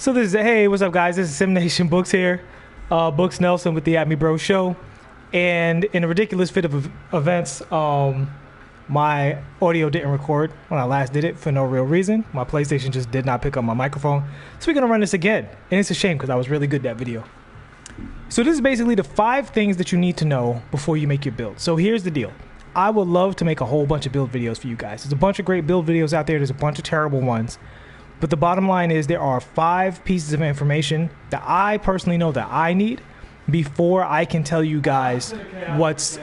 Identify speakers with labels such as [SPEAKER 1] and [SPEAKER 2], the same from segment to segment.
[SPEAKER 1] So this is hey, what's up, guys? This is Sim Nation Books here, Books Nelson with the At Me Bro Show, and in a ridiculous fit of events, my audio didn't record when I last did it for no real reason. My PlayStation just did not pick up my microphone, so we're gonna run this again, and it's a shame because I was really good at that video. So this is basically the 5 things that you need to know before you make your build. So here's the deal. I would love to make a whole bunch of build videos for you guys. There's a bunch of great build videos out there. There's a bunch of terrible ones. But the bottom line is there are 5 pieces of information that I personally know that I need before I can tell you guys what's...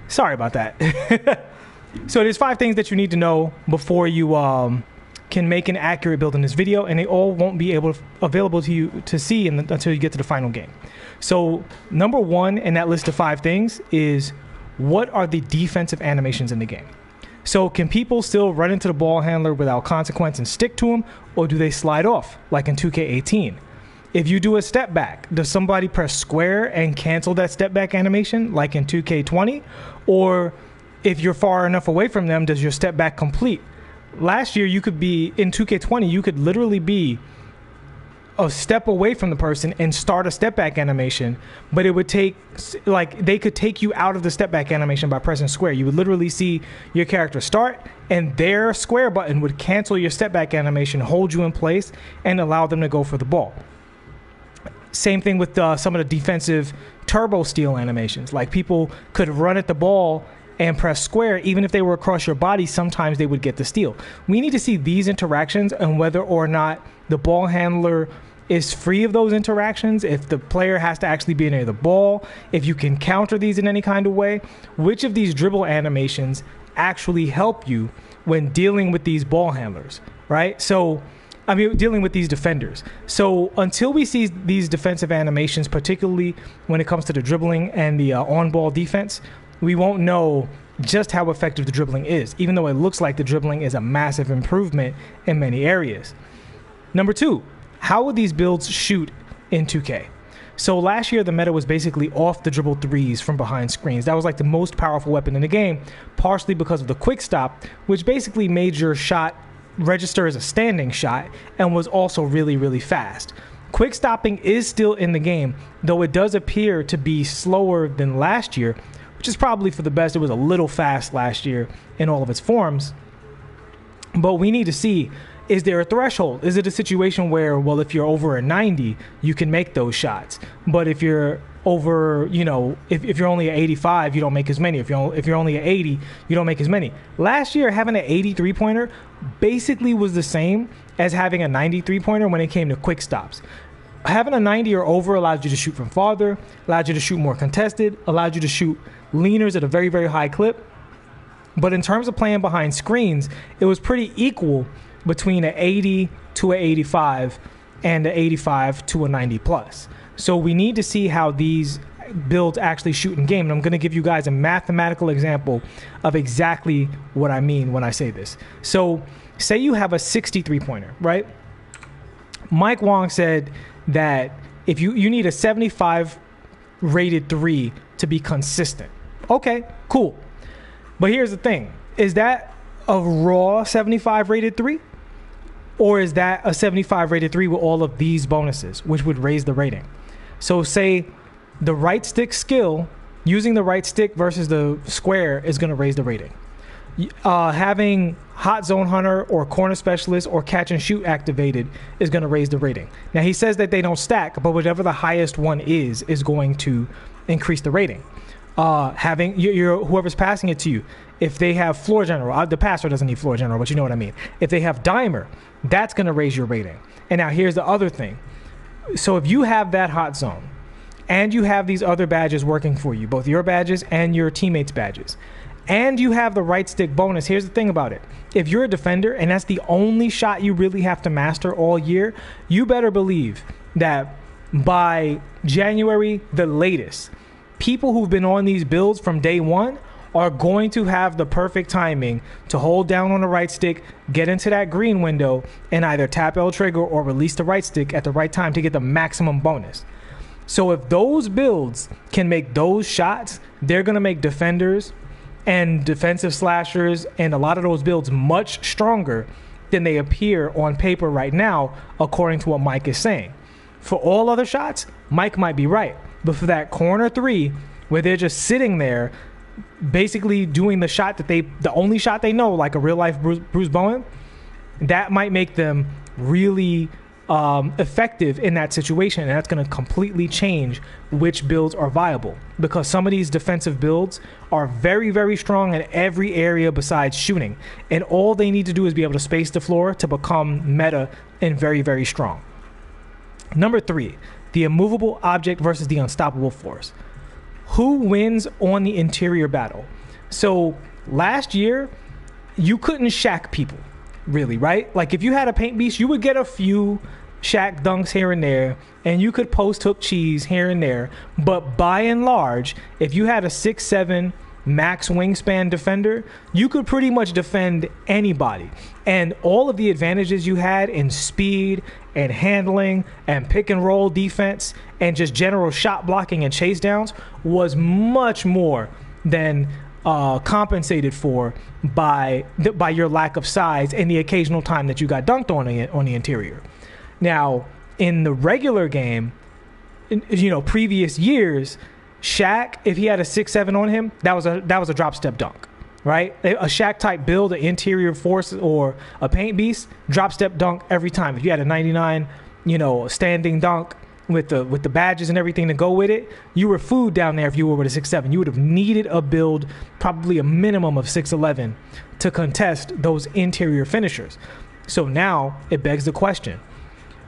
[SPEAKER 1] Sorry about that. So there's 5 things that you need to know before you can make an accurate build in this video, and they all won't be available to you to see until you get to the final game. So number 1 in that list of 5 things is, what are the defensive animations in the game? So can people still run into the ball handler without consequence and stick to him, or do they slide off like in 2K18? If you do a step back, does somebody press square and cancel that step back animation like in 2K20? Or if you're far enough away from them, does your step back complete? Last year, you could be in 2K20, you could literally be a step away from the person and start a step back animation, but it would take, like, they could take you out of the step back animation by pressing square. You would literally see your character start, and their square button would cancel your step back animation, hold you in place, and allow them to go for the ball. Same thing with some of the defensive turbo steal animations. Like, people could run at the ball and press square, even if they were across your body, sometimes they would get the steal. We need to see these interactions and whether or not the ball handler is free of those interactions, if the player has to actually be near the ball, if you can counter these in any kind of way, which of these dribble animations actually help you when dealing with these ball handlers, right? So, I mean, dealing with these defenders. So until we see these defensive animations, particularly when it comes to the dribbling and the on-ball defense, we won't know just how effective the dribbling is, even though it looks like the dribbling is a massive improvement in many areas. Number 2, how would these builds shoot in 2K? So last year, the meta was basically off the dribble threes from behind screens. That was like the most powerful weapon in the game, partially because of the quick stop, which basically made your shot register as a standing shot and was also really, really fast. Quick stopping is still in the game, though it does appear to be slower than last year, which is probably for the best. It was a little fast last year in all of its forms. But we need to see, is there a threshold? Is it a situation where, well, if you're over a 90, you can make those shots? But if you're over, you know, if you're only at 85, you don't make as many. If you're only at 80, you don't make as many. Last year, having an 83 pointer basically was the same as having a 93 pointer when it came to quick stops. Having a 90 or over allowed you to shoot from farther, allowed you to shoot more contested, allowed you to shoot leaners at a very, very high clip. But in terms of playing behind screens, it was pretty equal between an 80 to an 85 and an 85 to a 90 plus. So we need to see how these builds actually shoot in game. And I'm going to give you guys a mathematical example of exactly what I mean when I say this. So say you have a 63 pointer, right? Mike Wong said that if you need a 75 rated 3 to be consistent. Okay, cool. But here's the thing. Is that a raw 75 rated 3? Or is that a 75 rated 3 with all of these bonuses, which would raise the rating? So say the right stick skill, using the right stick versus the square is going to raise the rating. Having Hot Zone Hunter or Corner Specialist or Catch and Shoot activated is going to raise the rating. Now, he says that they don't stack, but whatever the highest one is going to increase the rating. Having whoever's passing it to you, if they have Floor General, the passer doesn't need Floor General, but you know what I mean. If they have Dimer, that's going to raise your rating. And now here's the other thing. So if you have that Hot Zone and you have these other badges working for you, both your badges and your teammates' badges, and you have the right stick bonus, here's the thing about it. If you're a defender and that's the only shot you really have to master all year, you better believe that by January, the latest, people who've been on these builds from day one are going to have the perfect timing to hold down on the right stick, get into that green window, and either tap L trigger or release the right stick at the right time to get the maximum bonus. So if those builds can make those shots, they're going to make defenders and defensive slashers and a lot of those builds much stronger than they appear on paper right now, according to what Mike is saying. For all other shots, Mike might be right. But for that corner three, where they're just sitting there, basically doing the shot that the only shot they know, like a real life Bruce Bowen, that might make them really effective in that situation, and that's going to completely change which builds are viable, because some of these defensive builds are very, very strong in every area besides shooting, and all they need to do is be able to space the floor to become meta and very, very strong. Number 3, the immovable object versus the unstoppable force. Who wins on the interior battle? So last year, you couldn't Shaq people, really, right? Like if you had a paint beast, you would get a few Shaq dunks here and there, and you could post hook cheese here and there. But by and large, if you had a 6'7" max wingspan defender, you could pretty much defend anybody. And all of the advantages you had in speed and handling and pick and roll defense and just general shot blocking and chase downs was much more than compensated for by your lack of size and the occasional time that you got dunked on the interior. Now, in the regular game, previous years, Shaq, if he had a 6'7" on him, that was a drop step dunk, right? A Shaq type build, an interior force or a paint beast, drop step dunk every time. If you had a 99, standing dunk with the badges and everything to go with it, you were food down there if you were with a 6'7". You would have needed a build, probably a minimum of 6'11", to contest those interior finishers. So now it begs the question,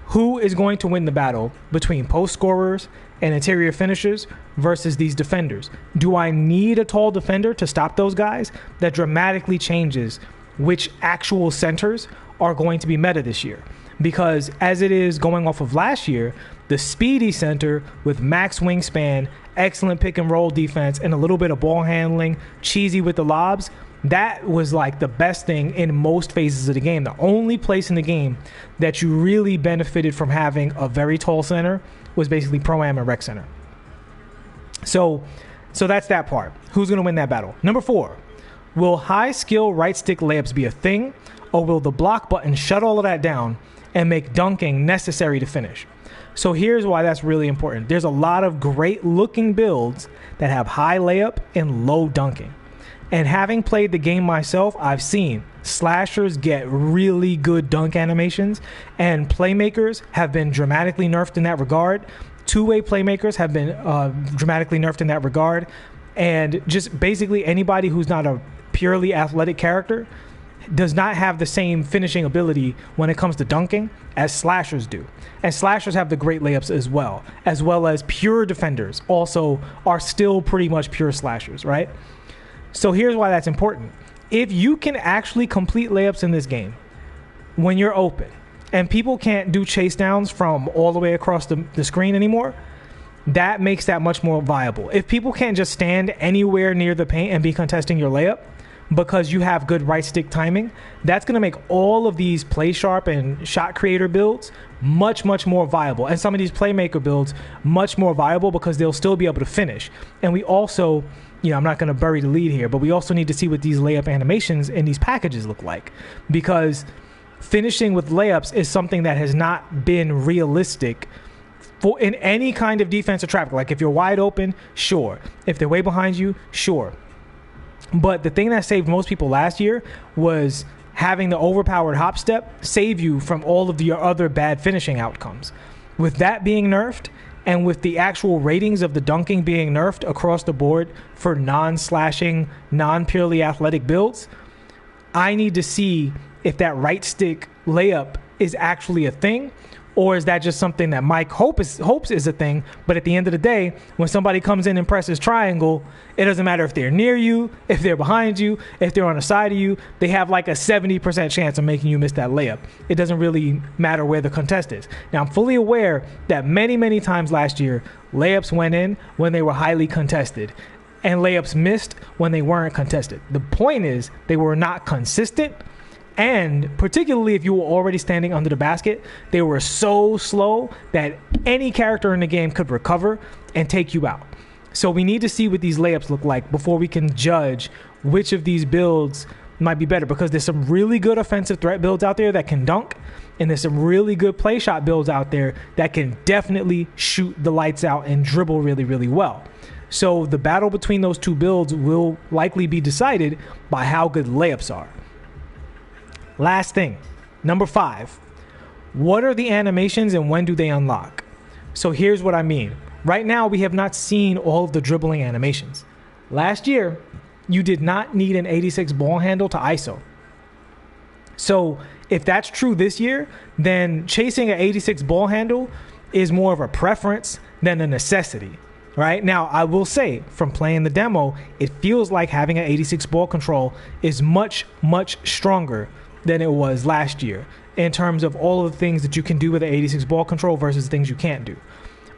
[SPEAKER 1] who is going to win the battle between post scorers and interior finishers versus these defenders? Do I need a tall defender to stop those guys? That dramatically changes which actual centers are going to be meta this year. Because as it is going off of last year, the speedy center with max wingspan, excellent pick and roll defense, and a little bit of ball handling, cheesy with the lobs, that was like the best thing in most phases of the game. The only place in the game that you really benefited from having a very tall center was basically Pro-Am and Rec Center. So that's that part. Who's going to win that battle? Number 4, will high skill right stick layups be a thing, or will the block button shut all of that down and make dunking necessary to finish? So here's why that's really important. There's a lot of great looking builds that have high layup and low dunking. And having played the game myself, I've seen slashers get really good dunk animations, and playmakers have been dramatically nerfed in that regard. Two-way playmakers have been dramatically nerfed in that regard. And just basically anybody who's not a purely athletic character does not have the same finishing ability when it comes to dunking as slashers do. And slashers have the great layups as well as pure defenders also are still pretty much pure slashers, right? So here's why that's important. If you can actually complete layups in this game when you're open and people can't do chase downs from all the way across the screen anymore, that makes that much more viable. If people can't just stand anywhere near the paint and be contesting your layup because you have good right stick timing, that's going to make all of these play sharp and shot creator builds much, much more viable. And some of these playmaker builds much more viable because they'll still be able to finish. And we also, I'm not going to bury the lead here, but we also need to see what these layup animations in these packages look like, because finishing with layups is something that has not been realistic for in any kind of defensive traffic. Like if you're wide open, sure. If they're way behind you, sure. But the thing that saved most people last year was having the overpowered hop step save you from all of your other bad finishing outcomes. With that being nerfed, and with the actual ratings of the dunking being nerfed across the board for non-slashing, non-purely athletic builds, I need to see if that right stick layup is actually a thing, or is that just something that Mike hopes is a thing, but at the end of the day, when somebody comes in and presses triangle, it doesn't matter if they're near you, if they're behind you, if they're on the side of you, they have like a 70% chance of making you miss that layup. It doesn't really matter where the contest is. Now, I'm fully aware that many, many times last year, layups went in when they were highly contested, and layups missed when they weren't contested. The point is, they were not consistent. And particularly if you were already standing under the basket, they were so slow that any character in the game could recover and take you out. So we need to see what these layups look like before we can judge which of these builds might be better, because there's some really good offensive threat builds out there that can dunk, and there's some really good play shot builds out there that can definitely shoot the lights out and dribble really, really well. So the battle between those two builds will likely be decided by how good layups are. Last thing, number 5. What are the animations and when do they unlock? So here's what I mean. Right now, we have not seen all of the dribbling animations. Last year, you did not need an 86 ball handle to ISO. So if that's true this year, then chasing an 86 ball handle is more of a preference than a necessity. Right now, I will say from playing the demo, it feels like having an 86 ball control is much, much stronger than it was last year in terms of all of the things that you can do with an 86 ball control versus things you can't do.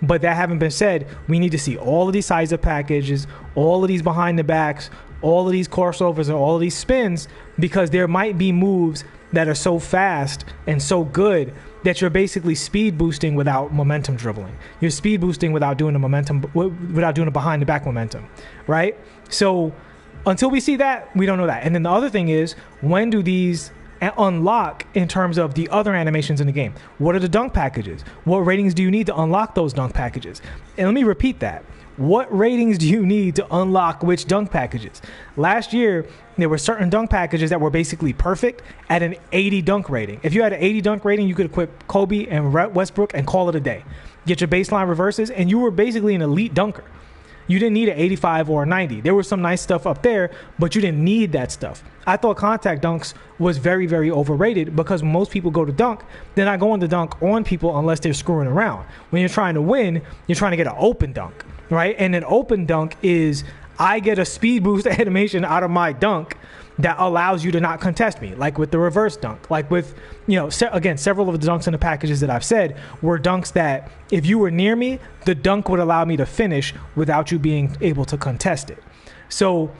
[SPEAKER 1] But that having been said, we need to see all of these size-up packages, all of these behind the backs, all of these crossovers, and all of these spins, because there might be moves that are so fast and so good that you're basically speed boosting without momentum dribbling. You're speed boosting without doing a behind the back momentum, right? So until we see that, we don't know that. And then the other thing is, when do these unlock in terms of the other animations in the game? What are the dunk packages? What ratings do you need to unlock those dunk packages? And let me repeat that. What ratings do you need to unlock which dunk packages? Last year, there were certain dunk packages that were basically perfect at an 80 dunk rating. If you had an 80 dunk rating, you could equip Kobe and Westbrook and call it a day. Get your baseline reverses, and you were basically an elite dunker. You didn't need an 85 or a 90. There was some nice stuff up there, but you didn't need that stuff. I thought contact dunks was very, very overrated, because when most people go to dunk, they're not going to dunk on people unless they're screwing around. When you're trying to win, you're trying to get an open dunk, right? And an open dunk is, I get a speed boost animation out of my dunk that allows you to not contest me, like with the reverse dunk, like with, again, several of the dunks in the packages that I've said were dunks that if you were near me, the dunk would allow me to finish without you being able to contest it. So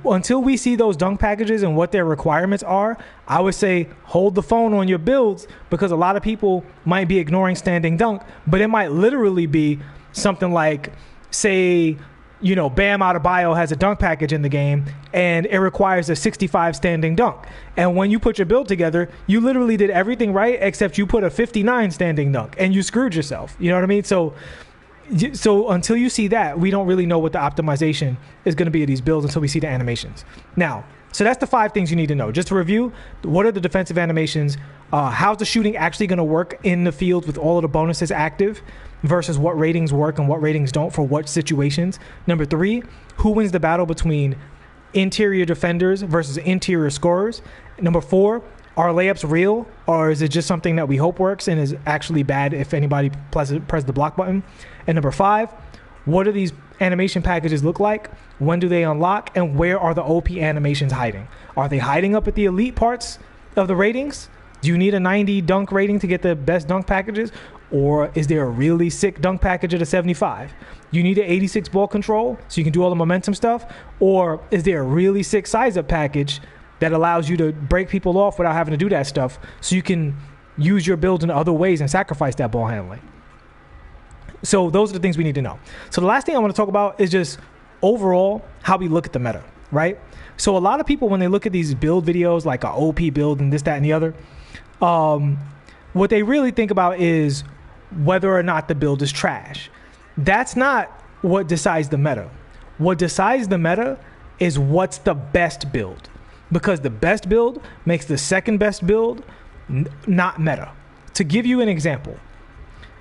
[SPEAKER 1] until we see those dunk packages and what their requirements are, I would say hold the phone on your builds, because a lot of people might be ignoring standing dunk, but it might literally be something like, say, Bam Adebayo has a dunk package in the game and it requires a 65 standing dunk. And when you put your build together, you literally did everything right except you put a 59 standing dunk and you screwed yourself. You know what I mean? So until you see that, we don't really know what the optimization is going to be of these builds until we see the animations. Now, so that's the 5 things you need to know. Just to review, what are the defensive animations? How's the shooting actually going to work in the field with all of the bonuses active versus what ratings work and what ratings don't for what situations? Number 3, who wins the battle between interior defenders versus interior scorers? Number 4, are layups real, or is it just something that we hope works and is actually bad if anybody press the block button? And number 5, what do these animation packages look like? When do they unlock? And where are the OP animations hiding? Are they hiding up at the elite parts of the ratings? Do you need a 90 dunk rating to get the best dunk packages? Or is there a really sick dunk package at a 75? You need an 86 ball control so you can do all the momentum stuff? Or is there a really sick size-up package that allows you to break people off without having to do that stuff so you can use your build in other ways and sacrifice that ball handling? So those are the things we need to know. So the last thing I want to talk about is just overall how we look at the meta, right? So a lot of people, when they look at these build videos, like an OP build and this, that, and the other, what they really think about is whether or not the build is trash. That's not what decides the meta. What decides the meta is what's the best build, because the best build makes the second best build not meta. To give you an example,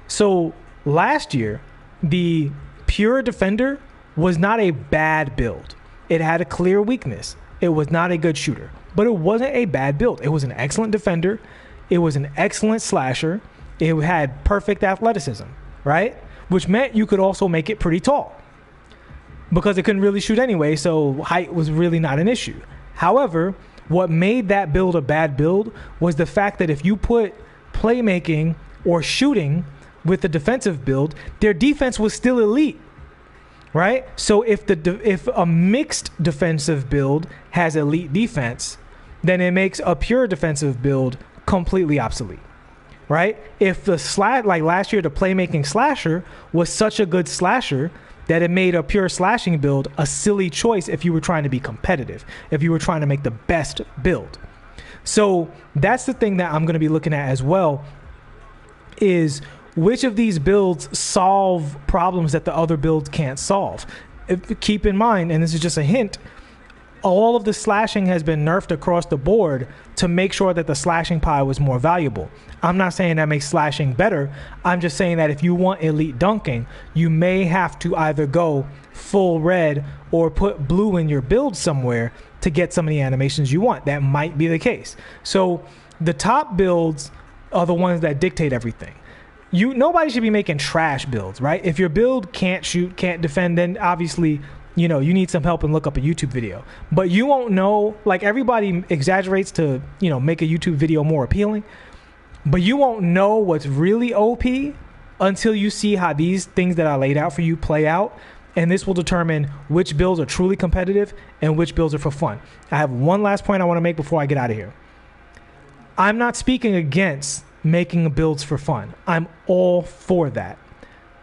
[SPEAKER 1] so last year, the pure defender was not a bad build. It had a clear weakness. It was not a good shooter, but it wasn't a bad build. It was an excellent defender. It was an excellent slasher. It had perfect athleticism, right? Which meant you could also make it pretty tall because it couldn't really shoot anyway, so height was really not an issue. However, what made that build a bad build was the fact that if you put playmaking or shooting with the defensive build, their defense was still elite, right? So if a mixed defensive build has elite defense, then it makes a pure defensive build completely obsolete. right? If the like last year, the playmaking slasher was such a good slasher that it made a pure slashing build a silly choice if you were trying to be competitive, if you were trying to make the best build. So that's the thing that I'm going to be looking at as well, is which of these builds solve problems that the other builds can't solve. Keep in mind, and this is just a hint, all of the slashing has been nerfed across the board to make sure that the slashing pie was more valuable. I'm not saying that makes slashing better. I'm just saying that if you want elite dunking, you may have to either go full red or put blue in your build somewhere to get some of the animations you want. That might be the case. So the top builds are the ones that dictate everything. Nobody should be making trash builds, right? If your build can't shoot, can't defend, then obviously, you need some help and look up a YouTube video. But you won't know, like everybody exaggerates to, make a YouTube video more appealing. But you won't know what's really OP until you see how these things that I laid out for you play out. And this will determine which builds are truly competitive and which builds are for fun. I have one last point I want to make before I get out of here. I'm not speaking against making builds for fun. I'm all for that.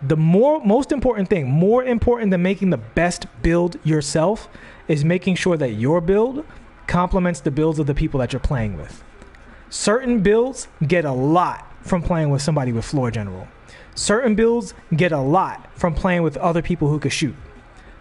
[SPEAKER 1] The most important thing, more important than making the best build yourself, is making sure that your build complements the builds of the people that you're playing with. Certain builds get a lot from playing with somebody with floor general. Certain builds get a lot from playing with other people who could shoot.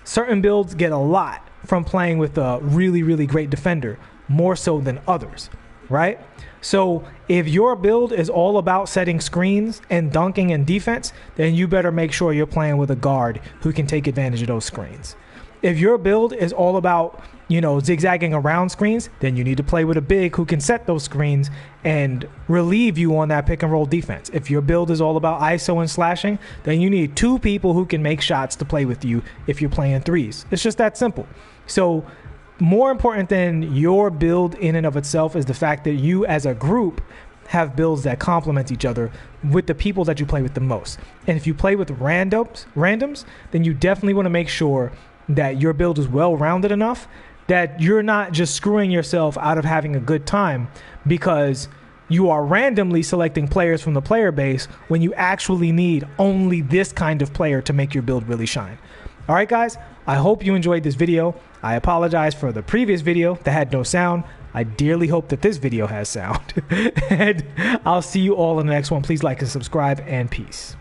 [SPEAKER 1] Certain builds get a lot from playing with a really, really great defender, more so than others, right? So if your build is all about setting screens and dunking and defense, then you better make sure you're playing with a guard who can take advantage of those screens. If your build is all about, zigzagging around screens, then you need to play with a big who can set those screens and relieve you on that pick and roll defense. If your build is all about ISO and slashing, then you need two people who can make shots to play with you if you're playing threes. It's just that simple. So more important than your build in and of itself is the fact that you as a group have builds that complement each other with the people that you play with the most. And if you play with randoms, then you definitely want to make sure that your build is well-rounded enough that you're not just screwing yourself out of having a good time because you are randomly selecting players from the player base when you actually need only this kind of player to make your build really shine. All right, guys, I hope you enjoyed this video. I apologize for the previous video that had no sound. I dearly hope that this video has sound. And I'll see you all in the next one. Please like and subscribe, and peace.